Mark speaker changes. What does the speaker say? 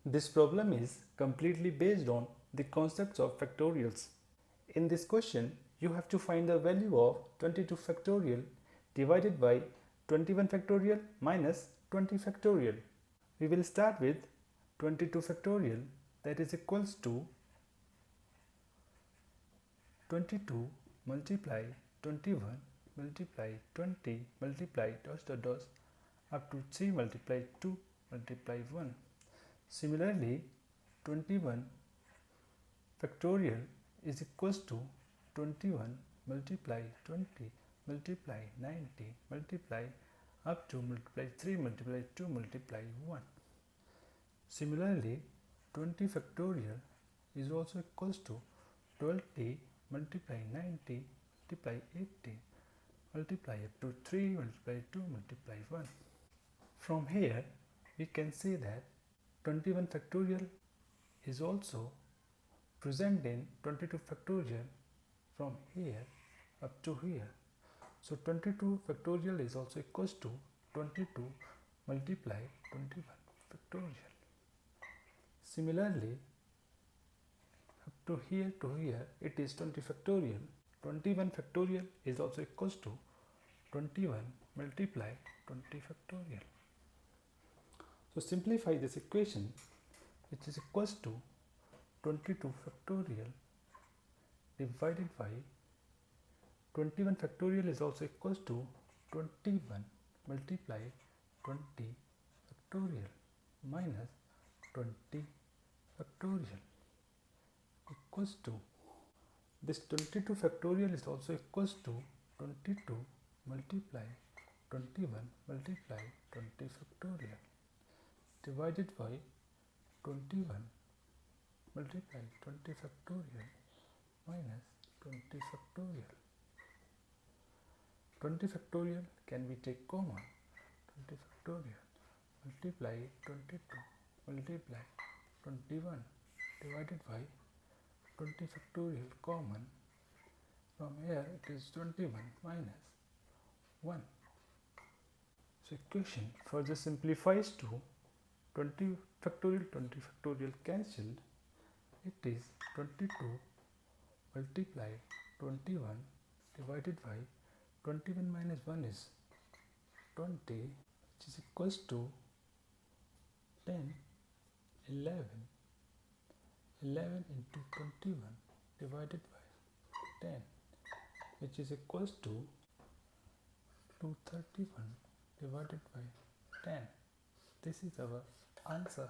Speaker 1: This problem is completely based on the concepts of factorials. In this question, you have to find the value of 22 factorial divided by 21 factorial minus 20 factorial. We will start with 22 factorial, that is equals to 22 multiply 21 multiply 20 multiply up to 3 multiply 2 multiply 1. Similarly, 21 factorial is equals to 21 multiply 20 multiply 90 multiply up to multiply 3 multiply 2 multiply 1. Similarly, 20 factorial is also equals to 20 multiply 90 multiply 80 multiply up to 3 multiply 2 multiply 1. From here, we can see that 21 factorial is also present in 22 factorial from here up to here. So 22 factorial is also equals to 22 multiply 21 factorial. Similarly, up to here it is 20 factorial. 21 factorial is also equals to 21 multiply 20 factorial. So simplify this equation, which is equals to 22 factorial divided by 21 factorial is also equals to 21 multiply 20 factorial minus 20 factorial equals to, this 22 factorial is also equals to 22 multiply 21 multiply 20 factorial divided by 21 multiply 20 factorial minus 20 factorial. 20 factorial can be take common. 20 factorial multiply 22 multiply 21 divided by 20 factorial common. From here it is 21 minus 1. So equation further simplifies to 20 factorial cancelled. It is 22 multiply 21 divided by 21 minus 1 is 20, which is equals to 10, 11 into 21 divided by 10, which is equals to 231 divided by 10. This is our answer.